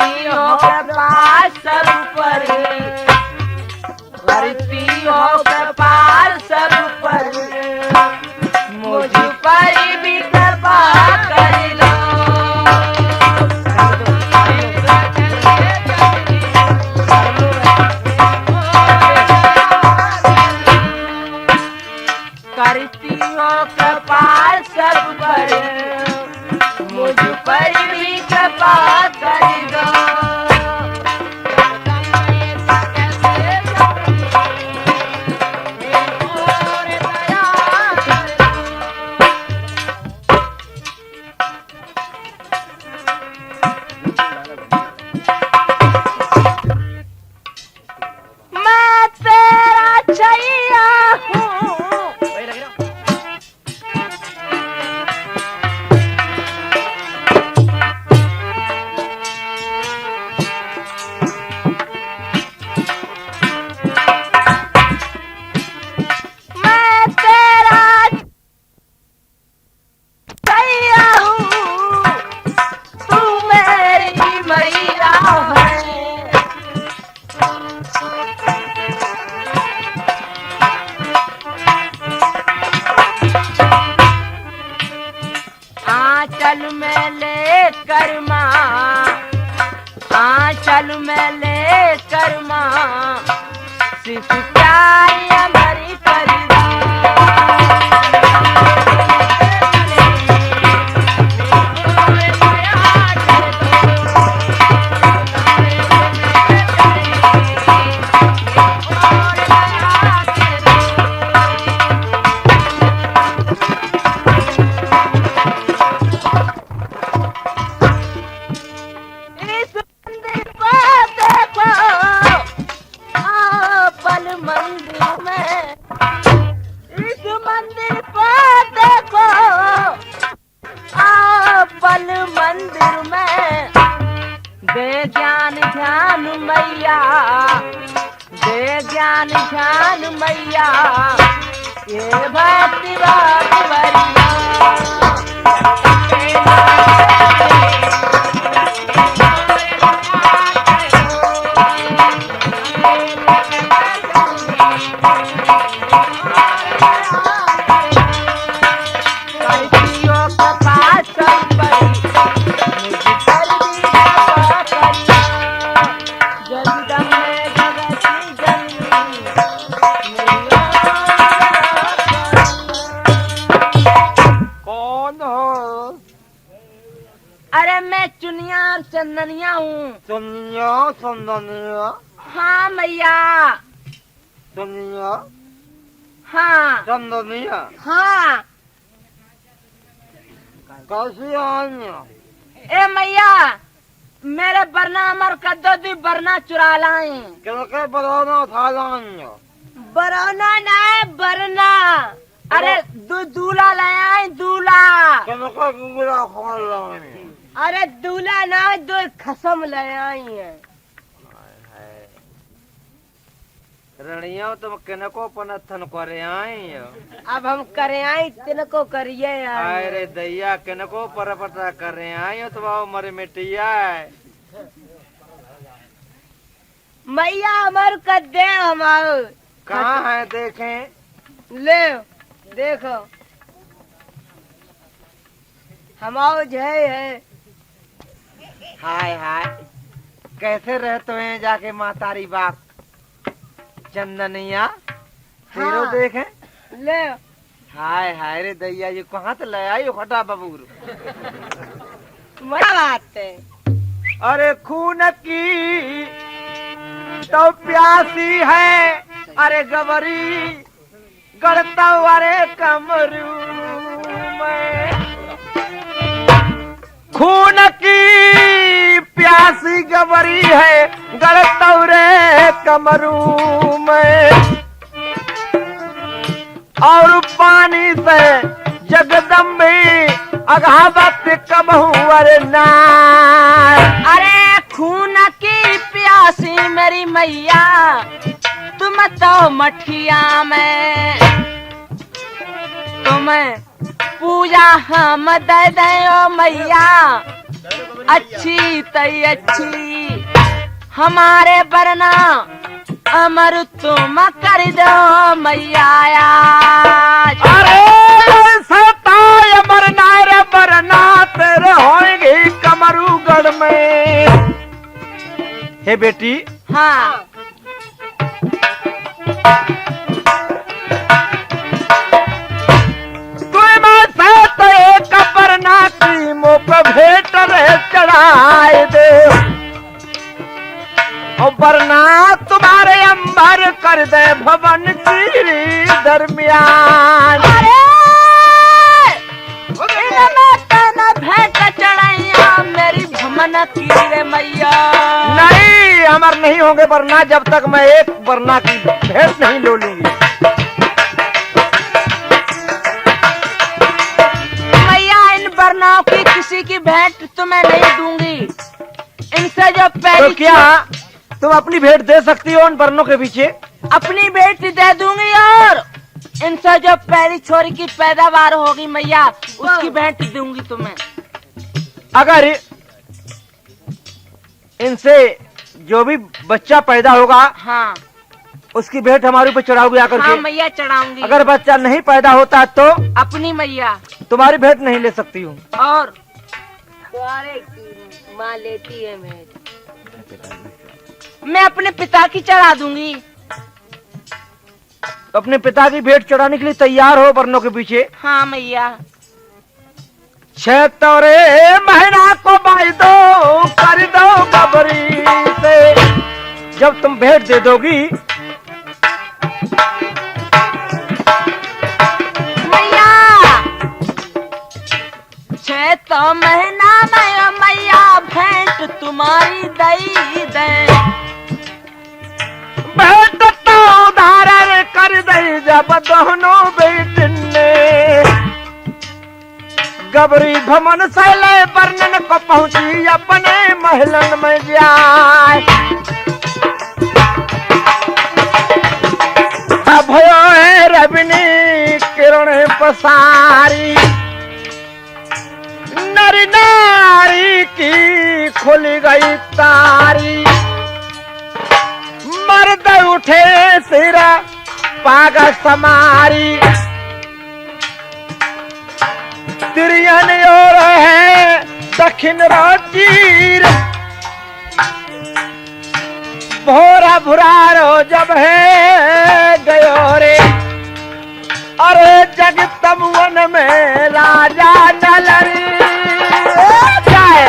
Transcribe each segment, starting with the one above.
करती हो कृपा सब पर, करती हो कृपा सब पर, मुझ पर भी कृपा कर लो। करती हो कृपा सब पर, मुझ पर भी कृपा कर दो। मैं तेरा छैया हूँ, मैं तेरा छैया हूँ, तू मेरी मैया है। आंचल में लेकर माँ, आंचल में लेकर माँ, सिर्फ प्यारी हमारी कर दो। इस मंदिर को देखो, पल मंदिर में, इस मंदिर को देखो, पल मंदिर में, दे ज्ञान ध्यान मैया, दे ज्ञान ध्यान मैया, ये भक्ति बात बरिया। अरे मैं चुनिया और चंदनिया हूँ। चुनिया चंदनिया? हाँ मैया। चुनिया? हाँ। चंदनिया? हाँ। कैसी आई? ए मैया, मेरे बरना अमर कद्दो दी बरना चुरा लाए। किनके बरौना उठा लाए? बरौना ना है, बरना। अरे दूल्हा ले आए, दूल्हा। किनके दूल्हा खोल लाए? अरे दूल्हा ना, दो खसम ले आई है। रणिया तुम किनको पनथन करे आई? अब हम करे आई, तिनको करिए। अरे दैया किनको परपटा करे आई हो? तो मरे मिटिया है मैया अमर का दे हमारे। कहाँ है देखें? ले देखो, हमाओ जय है। हाय हाय, कैसे रहते हैं जाके मातारी बाप चंदनिया? तेरो हाँ। देखें। ले हाय हाय रे दैया, ये कहाँ से ले आई खटा बबूर? बड़ा बात है। अरे खून की तो प्यासी है, अरे गबरी गड़ता अरे कमरू में। खून की प्यासी गबरी है, गड़ता रे कमरू में। और पानी से जगदम्बी अघावत कबहू अरे नार। अरे खून की प्यासी मेरी मैया, तुम तो मठिया में, तुम्हें पूजा हम दे दे ओ मैया, अच्छी तई अच्छी हमारे बरना अमर तुम कर दो मैया। अरे सताए मरना रे बरना तेरे होएंगे कमरूगढ़ में। हे बेटी, हाँ बरना की मुख भेंट रे चढ़ाए दे, और बरना तुम्हारे अंबर कर दे भवन की दरमियान। अरे इनमें भेंट चढ़ाइया मेरी भमन की रे मैया। नहीं, अमर नहीं होंगे बरना जब तक मैं एक बरना की भेंट नहीं लो लूंगी। बरनाओं की किसी की भेंट तुम्हें नहीं दूंगी। इनसे जो पहली तो क्या तुम अपनी भेंट दे सकती हो उन बरनों के पीछे? अपनी भेंट दे दूंगी, और इनसे जो पहली छोरी की पैदावार होगी मैया उसकी भेंट दूंगी तुम्हें। अगर इनसे जो भी बच्चा पैदा होगा, हाँ उसकी भेंट हमारे ऊपर चढ़ाओगी आकर के? हाँ मैया चढ़ाऊंगी। अगर बच्चा नहीं पैदा होता तो अपनी मैया तुम्हारी भेंट नहीं ले सकती हूँ। और तुम्हारे माँ लेती है मैं अपने पिता की चढ़ा दूंगी। अपने पिता की भेंट चढ़ाने के लिए तैयार हो बरनों के पीछे? हाँ मैया। 6 महीना को बाई दो कर दो बबरी से, जब तुम भेंट दे दोगी मैया। 6 महीना में मैया भेंट तुम्हारी दई दे, भेंट तो धारण कर दे जब दोनों बेटन ने गबरी भमन सैले बरनन को पहुंची अपने महलन में जाए। भयो है रबिनी किरण पसारी, नर नारी की खुल गई तारी, मर्द उठे सिर पाग समारी, तिरियन और है दक्षिण राजीर, भोरा भुरारो जब है गयो रे, अरे जग तमुवन में राजा नलरी जाए।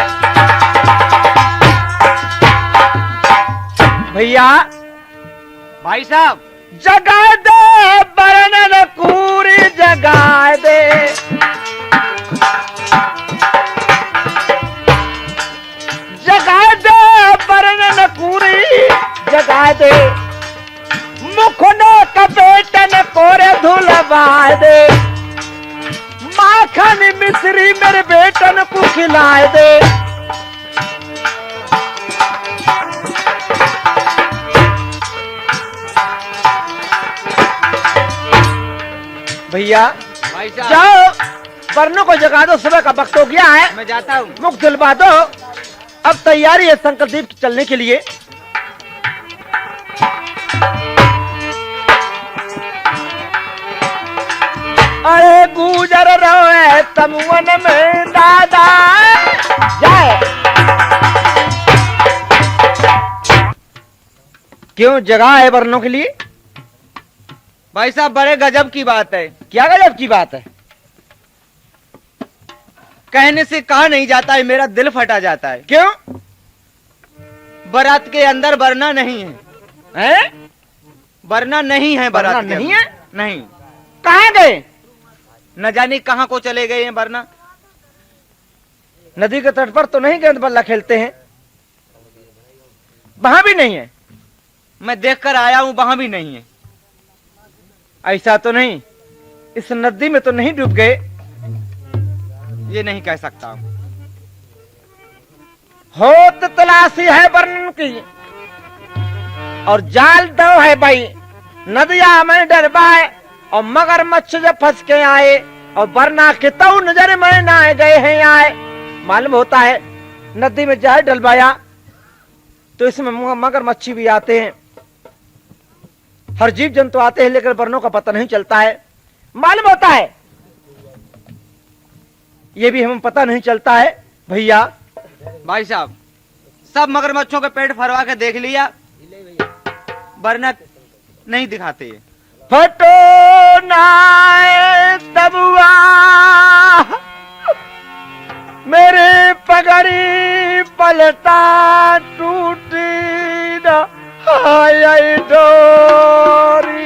भैया भाई साहब, जगा दे बरनन कूरी जगा दे, जगा दे बरनन कूरी जगा दे, मुखनो कपेटन कोरे धुलवा दे, माखन मिश्री मेरे बेटन को खिलाए दे। भैया भाई साहब, जाओ बरनों को जगा दो, सुबह का वक्त हो गया है। मैं जाता हूँ। मुख दिलवा दो, अब तैयारी है संकल्प चलने के लिए। अरे गुजर रहे तमुवन में दादा जाए। क्यों जगह है बरनों के लिए? भाई साहब, बड़े गजब की बात है। क्या गजब की बात है? कहने से कहा नहीं जाता है, मेरा दिल फटा जाता है। क्यों? बारात के अंदर वरना नहीं है। हैं? वरना नहीं है, वरना बारात के नहीं अंदर। है? नहीं, कहाँ गए? न जाने कहाँ को चले गए हैं वरना। नदी के तट पर तो नहीं गेंद बल्ला खेलते हैं? वहां भी नहीं है? मैं देखकर आया हूँ, वहां भी नहीं है। ऐसा तो नहीं, इस नदी में तो नहीं डूब गए? ये नहीं कह सकता हूँ। होत तलाशी है बरन की और जाल दो है भाई, नदिया में डरबाए और मगरमच्छ जब फंस के आए और बरना के तो नजर में ना गए हैं आए। मालूम होता है नदी में जहर डलवाया तो इसमें मगरमच्छ भी आते हैं, हर जीव जंतु आते हैं, लेकिन वर्णों का पता नहीं चलता है। मालूम होता है ये भी हमें पता नहीं चलता है भैया। भाई साहब सब मगरमच्छों के पेट फरवा के देख लिया, वरना नहीं दिखाते। फटो नाए तबुआ मेरे पगड़ी पलटा टूटी न हाय डोरी।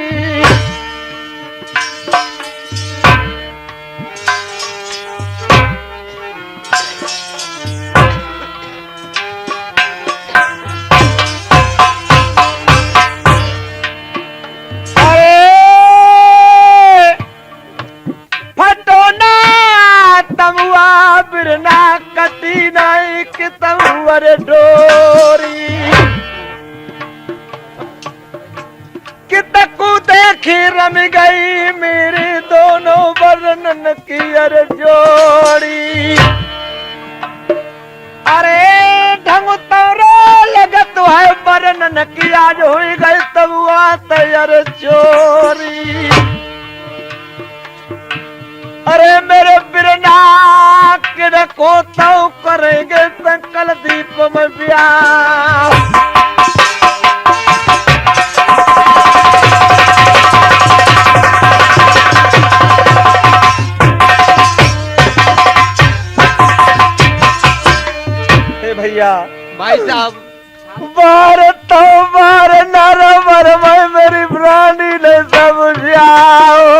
डोरी कितकू देखी रम गई मेरे दोनों वर्णन की अर जोड़ी। अरे ढंग तोरो लगत है वर्णन की आज हो गई तबुआ तैयार चोरी। अरे मेरे बिरना को तो करेंगे संकल दीप में ब्याह। हे भैया भाई साहब बार तो बार नर मर मेरी प्राणी ने समझाओ।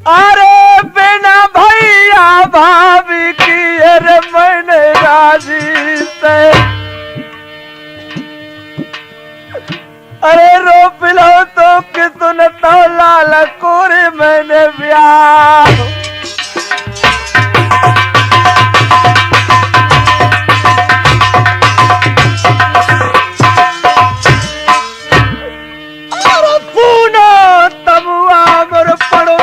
अरे बिना भैया भाभी की अरे मैंने राजी से अरे रो पिलो तो कि तूने तो लाल कोरे मैंने ब्याह। अरे पूना तबुआ मोर पड़ो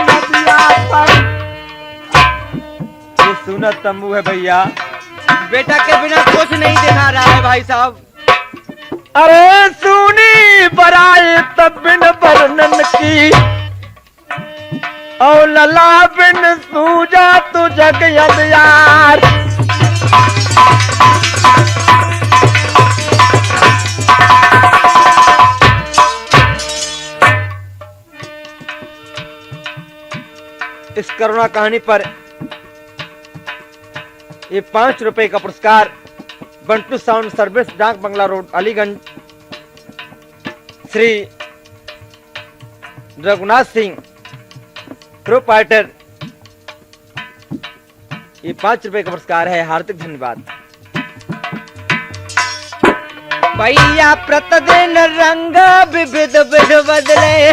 सुना तंबू है भैया। बेटा के बिना कुछ नहीं दिखा रहा है भाई साहब। अरे सुनी बराए तब बिन वर्णन की और लला बिन सूजा तू जग यद यार। इस करुणा कहानी पर ये 5 रुपए का पुरस्कार बंटू साउंड सर्विस, डाक बंगला रोड, अलीगंज, श्री रघुनाथ सिंह प्रोपाइटर, ये 5 रुपए का पुरस्कार है। हार्दिक धन्यवाद भैया। प्रतिदिन रंग विविध विध बदले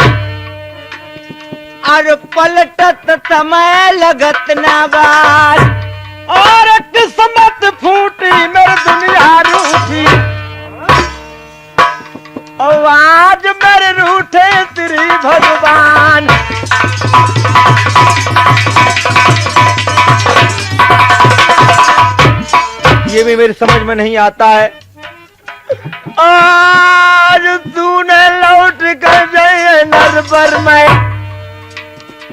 और पलटत समय लगत ना बार। और किस्मत फूटी मेरी दुनिया रूठी और आज मेरे रूठे तेरी भगवान। ये भी मेरी समझ में नहीं आता है। आज तूने लौट कर जाए नरबर में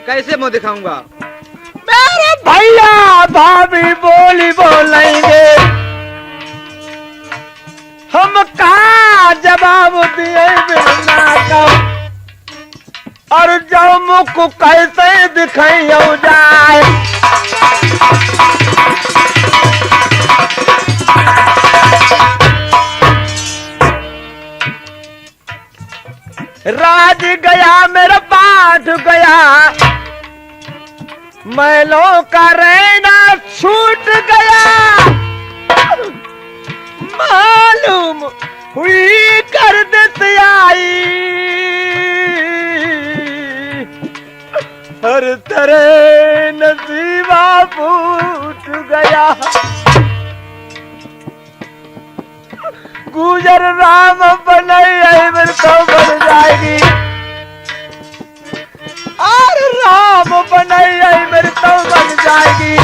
कैसे मुंह दिखाऊंगा। मेरे भैया भाभी बोली बोलेंगे हम कहा जवाब दिए बिना का। और जो मुख कैसे दिखाई जाए राज गया मेरा पाठ गया मैलों का रहना छूट गया। मालूम हुई कर देती आई हर तरह नसीबा फूट गया। गुजर राम बनाई मेरे तो बन जाएगी और राम बनाई मेरे तो बन जाएगी।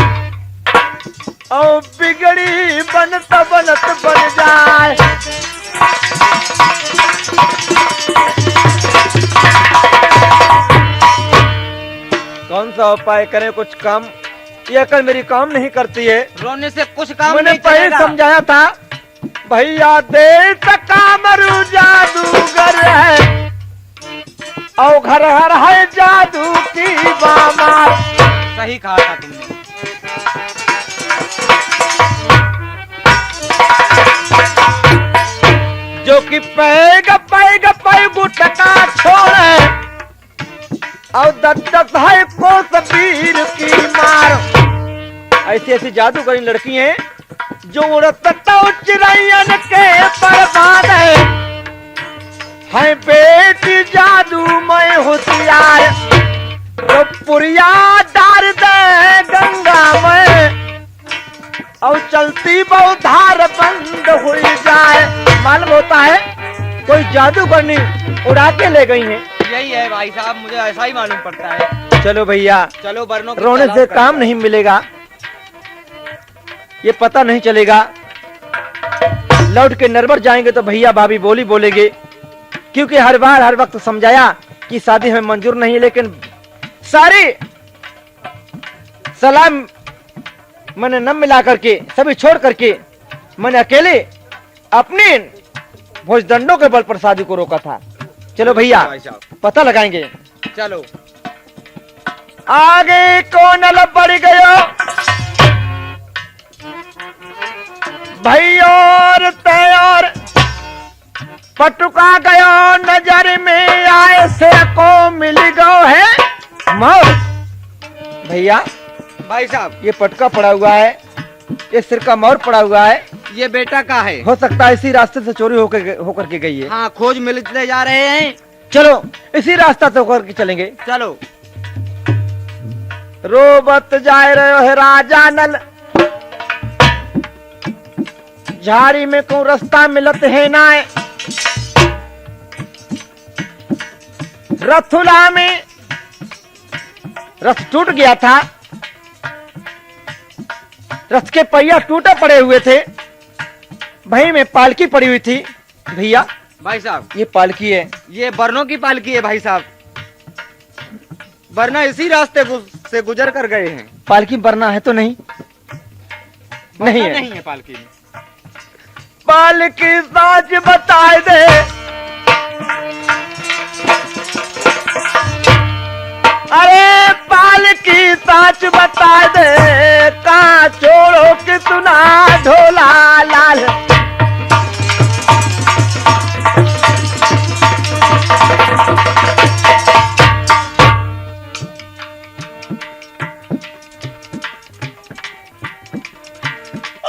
रानी बनत बनत बन जाए। कौन सा उपाय करें, कुछ काम, ये अकल मेरी काम नहीं करती है। रोने से कुछ काम मैंने नहीं पहले चलेगा। समझाया था भैया दे कामरू जादूगर है और घर हर है जादू की बामार। सही कहा था तुमने। जो कि पैग पैग पैग गुटका छोड़े और दत्तक है को सबीर की मार। ऐसी ऐसी जादूगरी लड़की हैं जो उड़त चिड़ैयन के बर्बाद है बेटी जादू में होशियार। जो पुरिया डार दे गंगा में और चलती बहुधार बंद हो जाए। मालूम होता है कोई जादूगरनी उड़ा के ले गई है। यही है भाई साहब, मुझे ऐसा ही मालूम पड़ता है। चलो भैया, चलो बरनों की रोने तलाश से करते काम हैं। नहीं मिलेगा, ये पता नहीं चलेगा। लौट के नरबर जाएंगे तो भैया भाभी बोली बोलेंगे, क्योंकि हर बार हर वक्त समझाया कि शादी हमें मंजूर नहीं, लेकिन सारी सलाम मैंने न मिला करके सभी छोड़ करके मैंने अकेले अपने भोजदंडों के बल पर शादी को रोका था। चलो भैया भाई साहब, पता लगाएंगे। चलो। आगे कौन बढ़ गयो भाई और तैयार पटुका गयो नजर में आए से को मिल गयो है मौत। भैया भाई साहब, ये पटका पड़ा हुआ है, ये सिर का मोर पड़ा हुआ है, ये बेटा का है। हो सकता है इसी रास्ते से चोरी होकर के गई है। हाँ, खोज मिलते जा रहे हैं। चलो इसी रास्ता से होकर के चलेंगे। चलो। रोबत जाए रहे है राजा नल, झाड़ी में को रास्ता मिलत है नाय। रथुला में रथ टूट गया था, रथ के पहिया टूटे पड़े हुए थे, वहीं में पालकी पड़ी हुई थी। भैया भाई साहब, ये पालकी है, ये बरनों की पालकी है भाई साहब। बरना इसी रास्ते से गुजर कर गए हैं। पालकी बरना है तो नहीं? नहीं है, नहीं है पालकी में। पालकी साज बताए दे, अरे पालकी साच बता दे, का छोड़ो कि सुना ढोला लाल।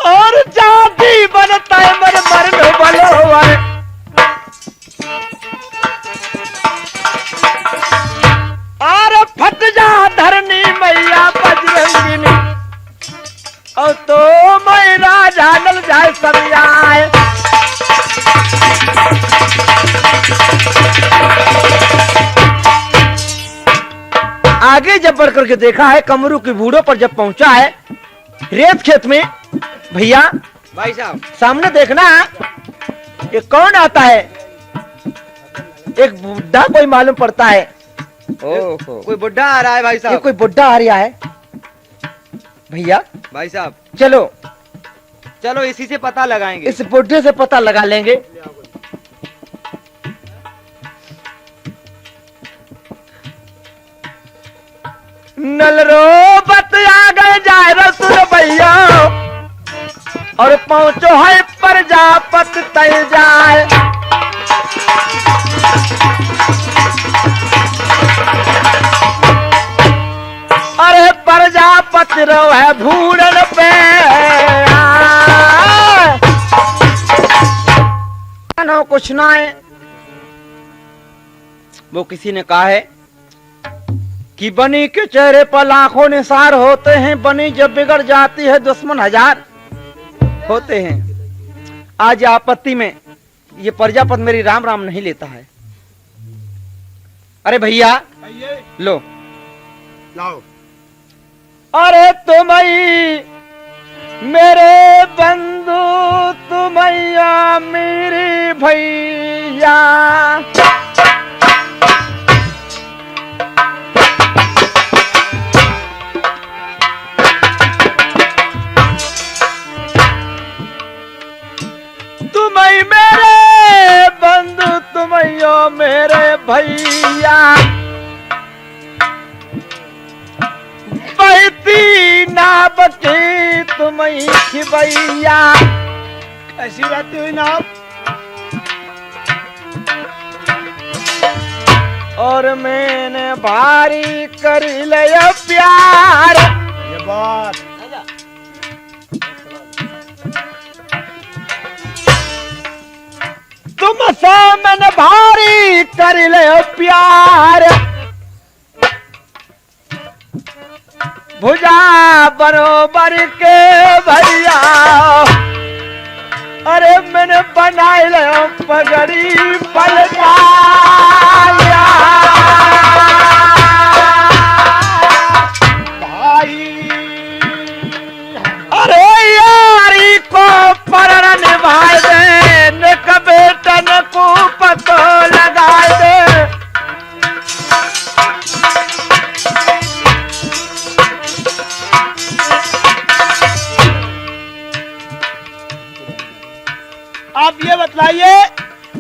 और जाति बनता है मर मर बलो है, और फट जा धरनी मैया बजरंगिनी, और तो मैं राजा नल जाए सब आए। आगे जब बढ़ करके देखा है, कमरू की बूढ़ों पर जब पहुंचा है रेत खेत में, भैया भाई साहब, सामने देखना ये कौन आता है। एक बुढ़ा कोई मालूम पड़ता है। ओहो, कोई बुढ़ा आ रहा है भाई ये साहब। कोई बुढ़ा आ रहा है। भैया भाई साहब, चलो चलो इसी से पता लगाएंगे। इस बुढ़े से पता लगा लेंगे। नलरो बत आ गए जाए रसुल भैया, और पहुंचो है प्रजापत तय जाए। अरे प्रजापति रो है भूरन पे, ना कुछ ना है। वो किसी ने कहा है कि बनी के चेहरे पर लाखों निसार होते हैं, बनी जब बिगड़ जाती है दुश्मन हजार होते हैं। आज आपत्ति में ये प्रजापत मेरी राम राम नहीं लेता है। अरे भैया लो लाओ। अरे तुम मेरे बंधु तुमैया मेरे भैया तुम्हें मेरे बंधु तुमैयो मेरे भैया बहती नाव की तुम्हें खिबैया। ऐसी बात हुई ना और मैंने भारी कर लिया प्यार। ये बात तुमसे मैंने भारी कर लिया प्यार। भुजा बरोबर के भैया अरे मैंने बनाए लिया पगड़ी पलटा भाई अरे यारी को पर निभाए दे न बेटन को पतो लगाए दे। आप ये बतलाइए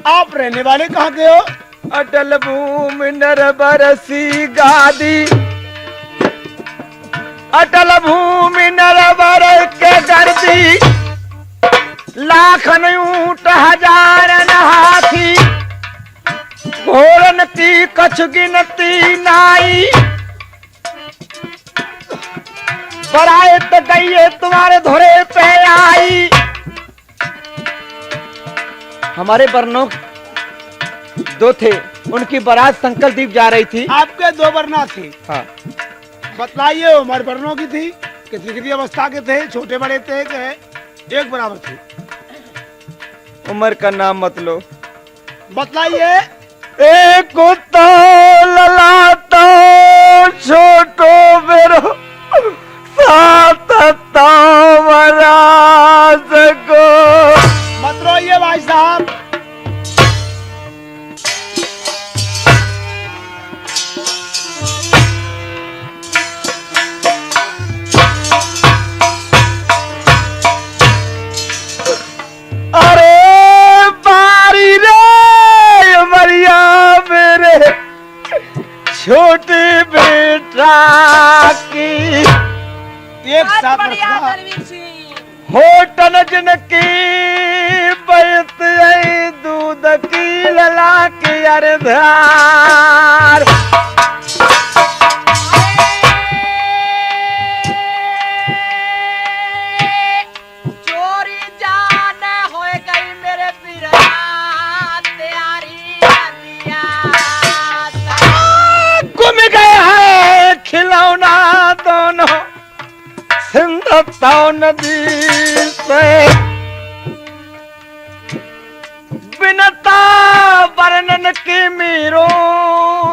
आप रहने वाले कहाँ के हो? अटल भूमि नर बरसी गादी अटल भूमि नर बर के गर्दी लाख ऊंट हजार हाथी घोड़न की कछ गिनती नाई बराए तो गई तुम्हारे धोरे पे आई। हमारे वर्णों दो थे उनकी बारात संकल द्वीप जा रही थी। आपके दो वरना थे। हाँ बतलाइए उम्र वर्णों की थी कितनी कितनी अवस्था के थे? छोटे बड़े थे कि एक बराबर थे? उम्र का नाम मत लो। बतलाइए। एक तो ललातो छोटो बेरो सात तावराज को। मत रोइए भाई साहब। अरे बारी रे मरिया मेरे छोटे बेटा की एक साथ बढ़िया रखना। दरवीर सिंह। होटन जिनकी बैत आई दूध की लला के अरधार। चोरी जान हो गई मेरे पिरा तैयारी दिया गुम गए हैं खिलौना दोनों सिंधता नदी से बिनता वर्णन की मीरो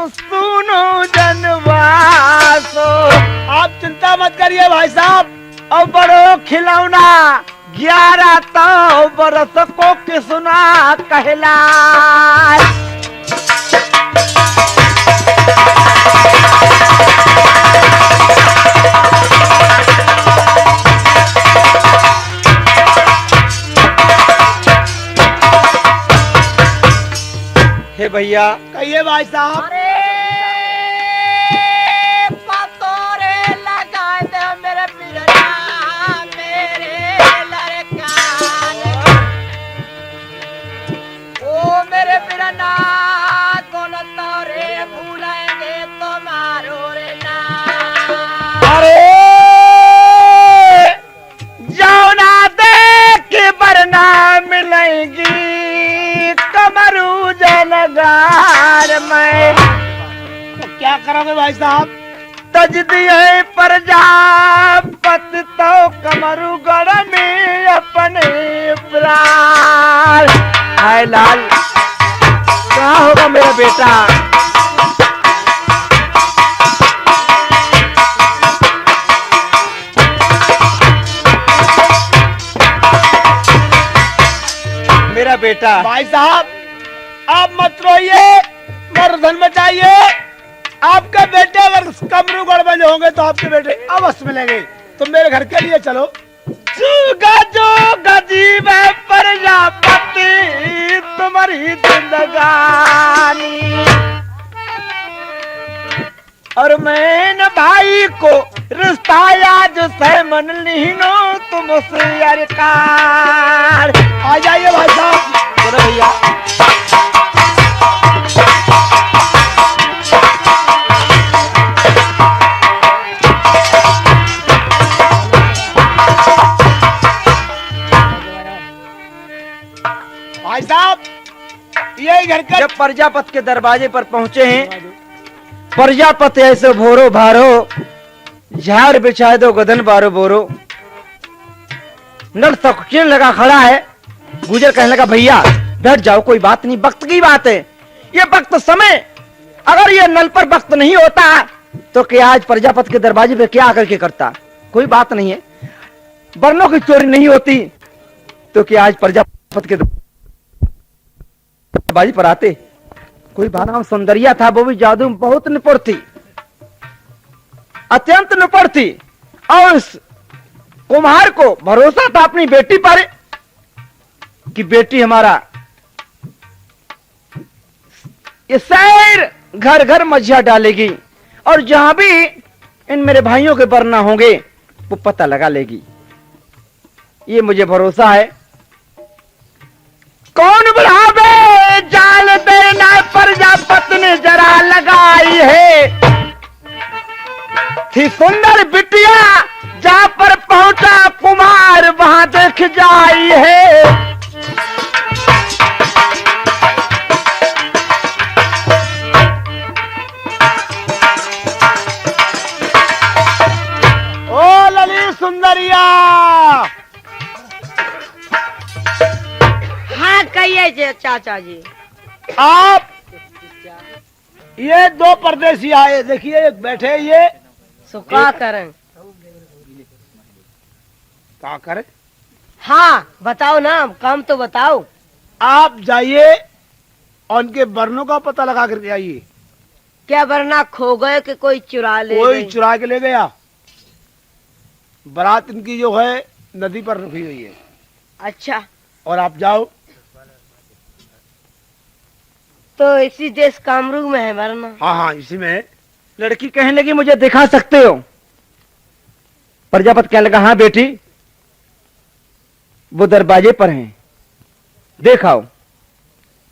सुनो जनवासो। आप चिंता मत करिए भाई साहब। और बड़ो खिलौना 11 तो बरस को किसना कहला। हे भैया कहिए भाई साहब। अरे पतोरे लगाए दे मेरे पिरा मेरे लड़का ओ मेरे पिरा कौन तोरे भूलेंगे तुम्हारो रे ना। अरे जाओ ना देख वरना मिलेगी कमरू जनगार में। तो क्या करोगे भाई साहब? तज दिए प्रजापति तो कमरू गढ़ में अपने प्राण। हाय लाल कहाँ होगा मेरा बेटा? मेरा बेटा। भाई साहब आप मत रोइए, मर्दन बचाइए। आपके बेटे अगर कमरू गड़बड़ होंगे तो आपके बेटे अवश्य मिलेंगे। तुम मेरे घर के लिए चलो। जो गजीब है प्रजापति तुम्हारी जिंदगानी, और मैं भाई को रिश्ता आज से मन लीनो तुमसे अरकार। आ जाइए भाई साहब। चलो भैया। भाई साहब यही घर का। जब प्रजापति के दरवाजे पर पहुंचे हैं, प्रजापति ऐसे भोरो भारो झाड़ बिछा दो गदन बारो बोरो। नल तकचीन लगा खड़ा है। गुजर कहने लगा भैया बैठ जाओ, कोई बात नहीं, वक्त की बात है, ये वक्त समय। अगर ये नल पर वक्त नहीं होता तो क्या आज प्रजापति के दरवाजे पे क्या आकर के करता? कोई बात नहीं है। वर्णों की चोरी नहीं होती तो क्या आज प्रजापति के दरवाजे पर आते? कोई बानाम सौंदर्या था, वो भी जादू में बहुत निपुण थी, अत्यंत निपुण थी। और उस कुम्हार को भरोसा था अपनी बेटी पर कि बेटी हमारा ये शहर घर घर मझिया डालेगी, और जहां भी इन मेरे भाइयों के वरना होंगे वो पता लगा लेगी। ये मुझे भरोसा है। कौन बढ़ावे जाल देना प्रजापति ने जरा लगाई है। थी सुंदर बिटिया जहां पर पहुंचा कुमार वहां देख जाई है। ओ ललित सुंदरिया। हाँ कहिए चाचा जी। आप ये दो परदेसी आए, देखिए एक बैठे, ये सुखा करें। क्या करे? हाँ बताओ ना, काम तो बताओ। आप जाइए और उनके वर्णों का पता लगा करके आइए। क्या वरना खो गए कि कोई चुरा ले कोई गए? चुरा के ले गया। बारात इनकी जो है नदी पर रुकी हुई है। अच्छा और आप जाओ। तो इसी देश कामरू में है वरना। हाँ हाँ इसी में है। लड़की कहने लगी मुझे दिखा सकते हो? प्रजापति कहने लगा हाँ बेटी, वो दरवाजे पर हैं, देखाओ।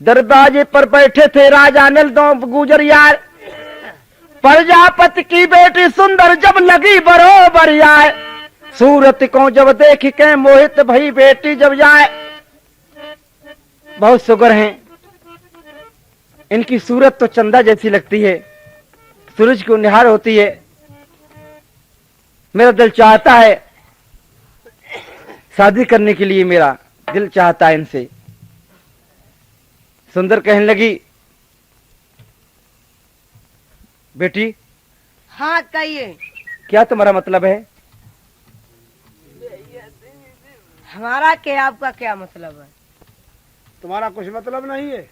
दरवाजे पर बैठे थे राजा नल दो गुजर यार। प्रजापति की बेटी सुंदर जब लगी बरोबर यार। सूरत को जब देख के मोहित भई बेटी जब जाए। बहुत सुगर हैं, इनकी सूरत तो चंदा जैसी लगती है, सूरज की निहार होती है। मेरा दिल चाहता है शादी करने के लिए, मेरा दिल चाहता है इनसे। सुंदर कहने लगी बेटी हाँ कहिए। क्या तुम्हारा मतलब है? हमारा क्या आपका क्या मतलब है? तुम्हारा कुछ मतलब नहीं है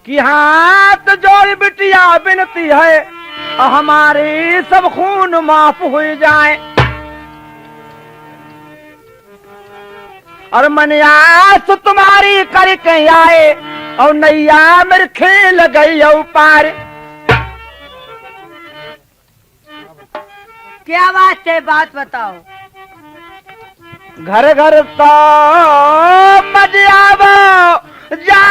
कि हाथ जोड़ बिटिया विनती है हमारे सब खून माफ हो जाए। और मन आस तुम्हारी करके आए और नैया मेरे खेल गई पार। क्या बात है, बात बताओ। घर घर तो मजावो जा